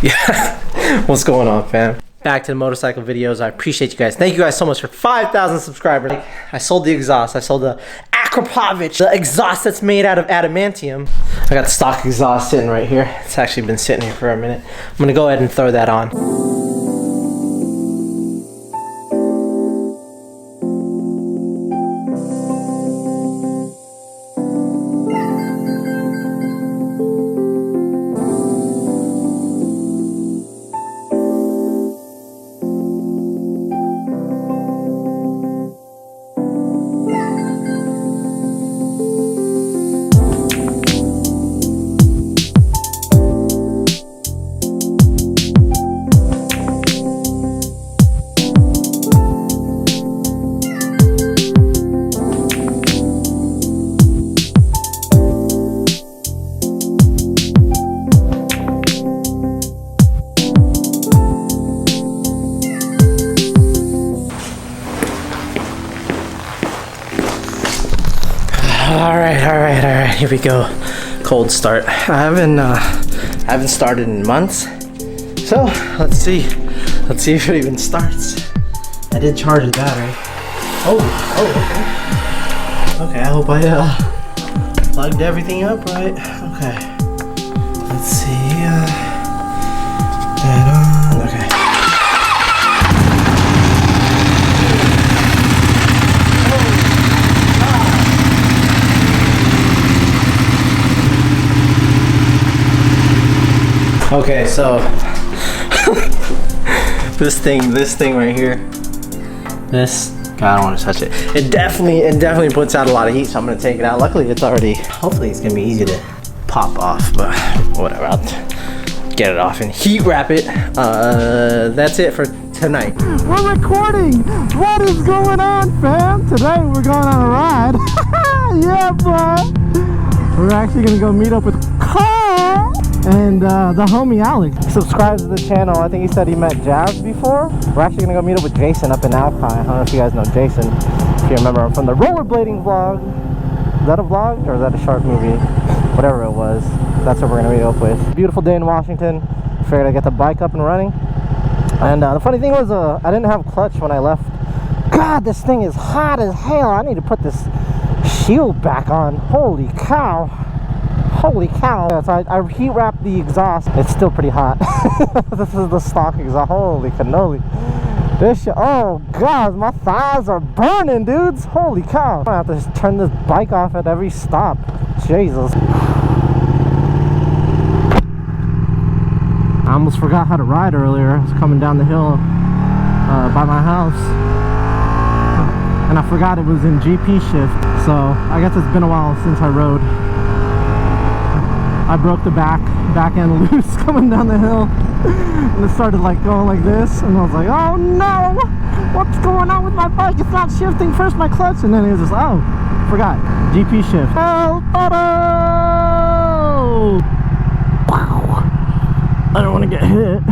Yeah. What's going on, fam? Back to the motorcycle videos. I appreciate you guys. Thank you guys so much for 5,000 subscribers. I sold the exhaust. I sold the Aprilia, the exhaust that's made out of adamantium. I got the stock exhaust sitting right here. It's actually been sitting here for a minute. I'm gonna go ahead and throw that on. All right, here we go. Cold start. I haven't started in months, so let's see if it even starts. I did charge the battery. Oh, okay. I hope I plugged everything up right. Okay, let's see. That on. Okay. Okay, so this thing right here, God, I don't want to touch it. It definitely puts out a lot of heat, so I'm gonna take it out. Luckily, hopefully it's gonna be easy to pop off, but whatever. I'll get it off and heat wrap it. That's it for tonight. We're recording. What is going on, fam? Today we're going on a ride. Yeah, boy. We're actually gonna go meet up with Carl and the homie Alex. He subscribes to the channel. I think he said he met Jazz before. We're actually gonna go meet up with Jason up in Alpine. I don't know if you guys know Jason. If you remember him from the rollerblading vlog. Is that a vlog or is that a short movie? Whatever it was. That's what we're gonna meet up with. Beautiful day in Washington. Figured I'd get the bike up and running. And the funny thing was, I didn't have clutch when I left. God, this thing is hot as hell. I need to put this shield back on. Holy cow. Holy cow. So I heat wrapped the exhaust. It's still pretty hot. This is the stock exhaust. Holy cannoli. This shit, oh god, my thighs are burning, dudes. Holy cow. I have to just turn this bike off at every stop. Jesus. I almost forgot how to ride earlier. I was coming down the hill by my house. And I forgot it was in GP shift. So I guess it's been a while since I rode. I broke the back end loose coming down the hill, and it started like going like this, and I was like, oh no, what's going on with my bike? It's not shifting. First my clutch, and then it was just, oh, forgot, GP shift. Oh, I don't want to get hit.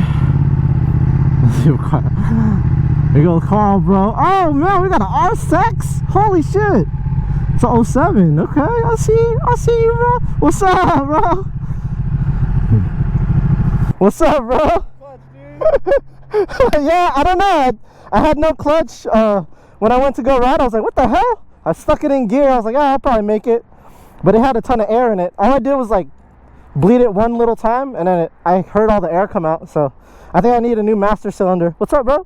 Let's see what car. There goes Carl, bro. Oh man, we got an R6. Holy shit. It's a 07. Okay, I see you, bro. What's up, bro? What's up, bro? Clutch, dude. Yeah, I don't know. I had no clutch when I went to go ride. I was like, what the hell? I stuck it in gear. I was like, oh, I'll probably make it. But it had a ton of air in it. All I did was like bleed it one little time, and then I heard all the air come out. So I think I need a new master cylinder. What's up, bro?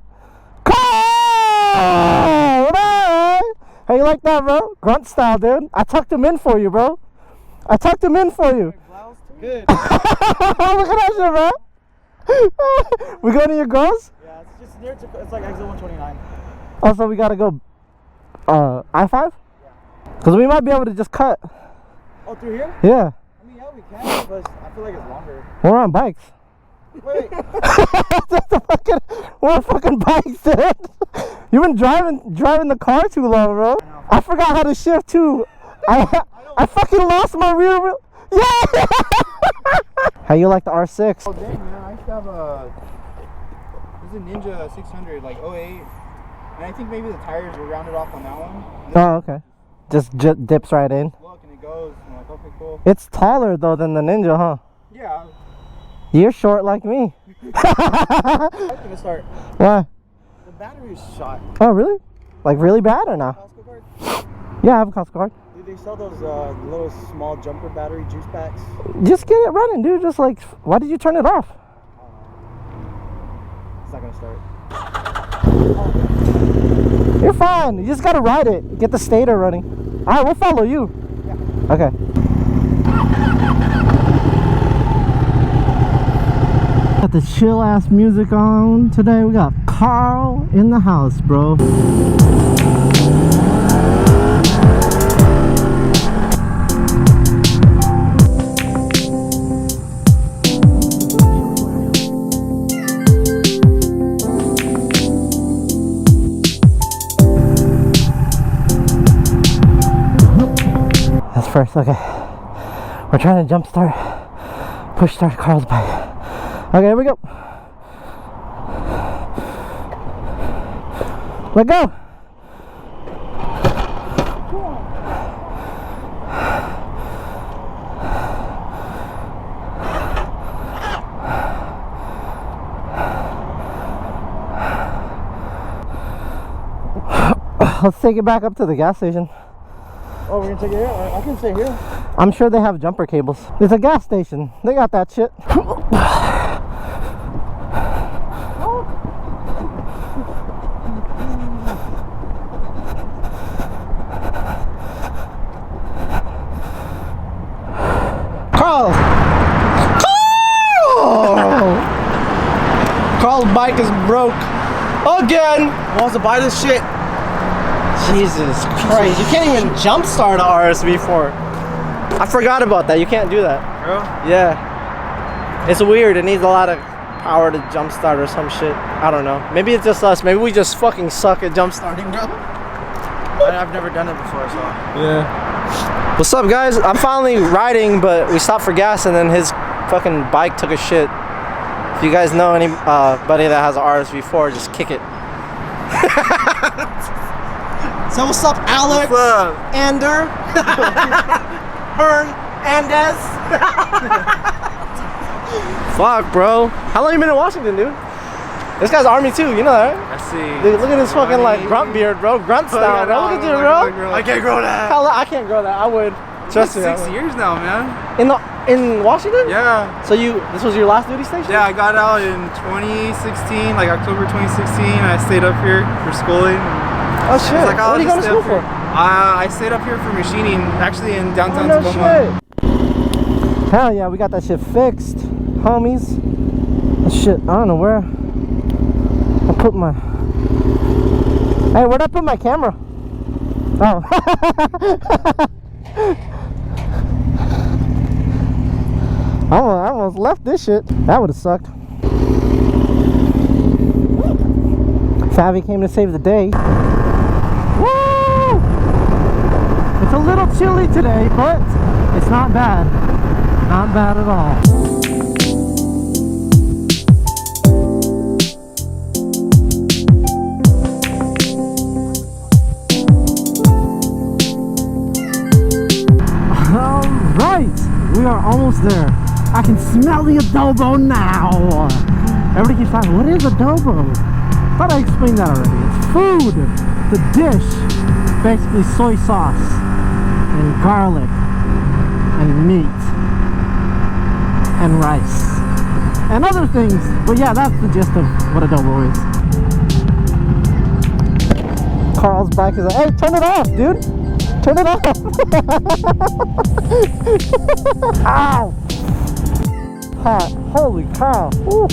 Carl! What up? How you like that, bro? Grunt style, dude. I tucked him in for you, bro. I tucked him in for you. Good. Look at that shit, bro. We going to your girls? Yeah, it's just near to, it's like exit 129. Oh, so we gotta go I-5? Yeah. Because we might be able to just cut. Oh, through here? Yeah. I mean, yeah, we can, but I feel like it's longer. We're on bikes. Wait. We're on fucking bikes, dude. You've been driving the car too long, bro. I forgot how to shift too. I fucking lost my rear wheel. Yeah. How you like the R6? Oh dang, man, I used to have a Ninja 600 like 08, and I think maybe the tires were rounded off on that one. Oh, okay. Just dips right in. Look, and it goes. I'm like, okay, cool. It's taller though than the Ninja, huh? Yeah. You're short like me. I'm gonna start. Why? The battery is shot. Oh, really? Like really bad or not? Costco card? Yeah, I have a Costco card. Dude, they sell those little small jumper battery juice packs. Just get it running, dude. Just like, why did you turn it off? It's not gonna start. You're fine. You just gotta ride it. Get the stator running. All right, we'll follow you. Yeah. Okay. Got the chill ass music on today. We got Carl in the house, bro. That's first, okay. We're trying to jump start, push start Carl's bike. Okay, here we go. Let go. Let's take it back up to the gas station. Oh, we're gonna take it here? I can stay here. I'm sure they have jumper cables. It's a gas station. They got that shit. Carl! Carl! Carl's bike is broke again. Who wants to buy this shit? Jesus Christ, you can't even jumpstart an RSV4. I forgot about that. You can't do that. Bro? Yeah. It's weird. It needs a lot of power to jumpstart or some shit. I don't know. Maybe it's just us. Maybe we just fucking suck at jumpstarting, bro. I've never done it before, so. Yeah. What's up, guys? I'm finally riding, but we stopped for gas and then his fucking bike took a shit. If you guys know anybody that has an RSV4, just kick it. So what's up, Alex? What's up? Ander? Hearn? Andes? Fuck, bro. How long you been in Washington, dude? This guy's Army too, you know that, right? Let's see. Dude, look at this fucking like grunt beard, bro. Grunt style, bro. Look at you, bro. I can't grow that. Hell, I can't grow that. I would. Trust me. 6 years now, man. In Washington? Yeah. So this was your last duty station? Yeah, I got out in 2016, like October 2016. I stayed up here for schooling. Oh shit. Like, what are you going to school for? I stayed up here for machining, actually in downtown Oh, no Tacoma. shit. Hell yeah, we got that shit fixed, homies. Shit, I don't know where. I put my. Hey, where'd I put my camera? Oh. I almost left this shit. That would have sucked. Favi came to save the day. Woo! It's a little chilly today, but it's not bad. Not bad at all. Alright, we are almost there. I can smell the adobo now. Everybody keeps asking, what is adobo? Thought I explained that already. It's food. It's a dish. Basically soy sauce and garlic and meat and rice and other things. But yeah, that's the gist of what adobo is. Carl's bike is like, hey, turn it off, dude. Turn it off. Ow. Hot. Holy cow. Ooh.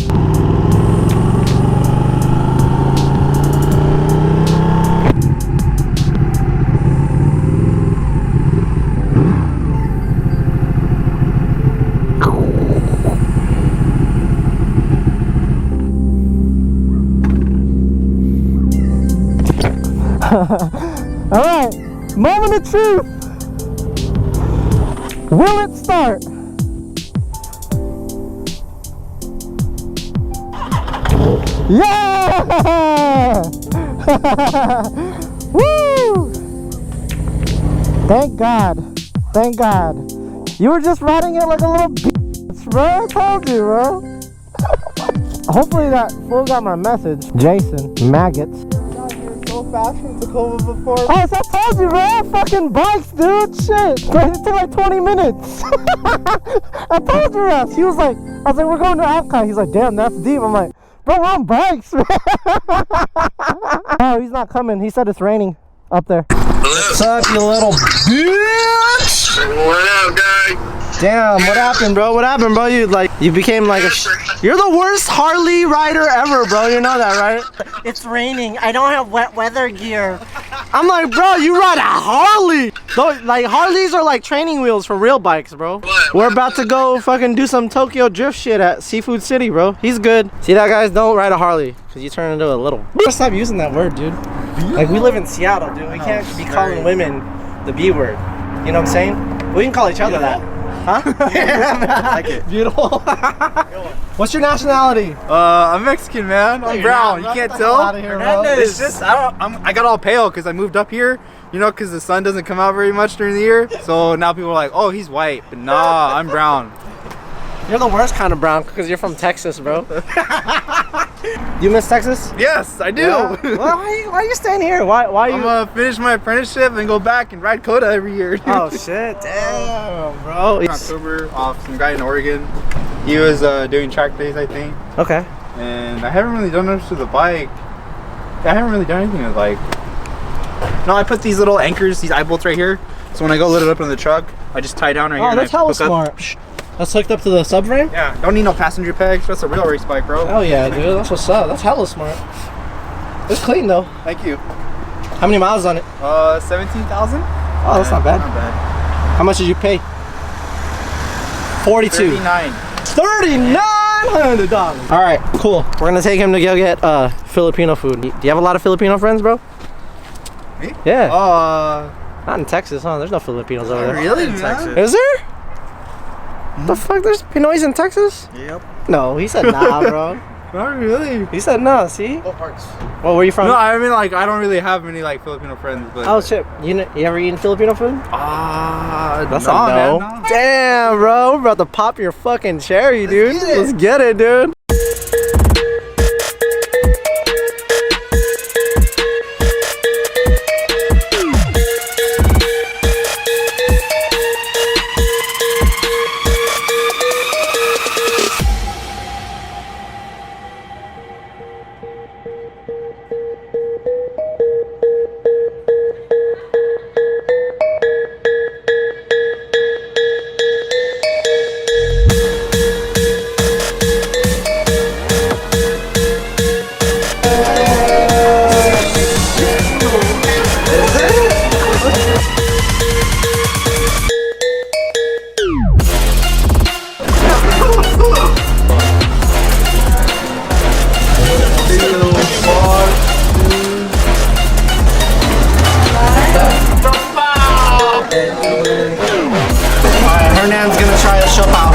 All right, moment of truth. Will it start? Yeah! Woo! Thank God. Thank God. You were just riding it like a little bitch, bro. I told you, bro. Hopefully that fool got my message. Jason, maggots. God, you're so fast from Tacoma before. Oh, so I told you, bro. Fucking bikes, dude. Shit. It took like 20 minutes. I told you that. He was like, I was like, we're going to Epcot. He's like, damn, that's deep. I'm like, bro, we're on bikes. Oh, he's not coming. He said it's raining up there. What's up, you little bitch? What up, guy? Damn, what happened, bro? What happened, bro? You became like you're the worst Harley rider ever, bro. You know that, right? It's raining. I don't have wet weather gear. I'm like, bro, you ride a Harley. Like, Harleys are like training wheels for real bikes, bro. We're about to go fucking do some Tokyo drift shit at Seafood City, bro. He's good. See that, guys? Don't ride a Harley because you turn into a little. Stop using that word, dude. Like, we live in Seattle, dude. We can't be calling women the B word. You know what I'm saying? We can call each other that. Huh? I like it. Beautiful. What's your nationality? I'm Mexican, man. I'm brown. You can't tell. Out of here, bro. It's just I got all pale because I moved up here. You know, because the sun doesn't come out very much during the year. So now people are like, oh, he's white, but nah, I'm brown. You're the worst kind of brown because you're from Texas, bro. You miss Texas? Yes, I do. Yeah. Well, why are you staying here? Why are you? I'm gonna finish my apprenticeship and go back and ride Coda every year. Oh shit! Damn, bro. In October, off some guy in Oregon. He was doing track days, I think. Okay. And I haven't really done much with the bike. I haven't really done anything with the bike. No, I put these little anchors, these eye bolts right here. So when I go load it up in the truck, I just tie down right here. Oh, that's hella hook up. smart. That's hooked up to the subframe? Yeah, don't need no passenger pegs. That's a real race bike, bro. Oh yeah, dude. That's what's up. That's hella smart. It's clean though. Thank you. How many miles on it? 17,000. Oh, that's not bad. Not bad. How much did you pay? 42. 39. $3,900. All right, cool. We're gonna take him to go get Filipino food. Do you have a lot of Filipino friends, bro? Me? Yeah. Oh, Not in Texas, huh? There's no Filipinos over there. really? In Texas? Is there? The fuck? There's Pinoys in Texas? Yep. No, he said nah, bro. Not really. He said nah. See? What parts? Well, where you from? No, I mean like I don't really have many like Filipino friends, but Oh shit! You ever eaten Filipino food? that's a no. Damn, bro, we're about to pop your fucking cherry, dude. Let's get it, dude. Hernan's gonna try to show out.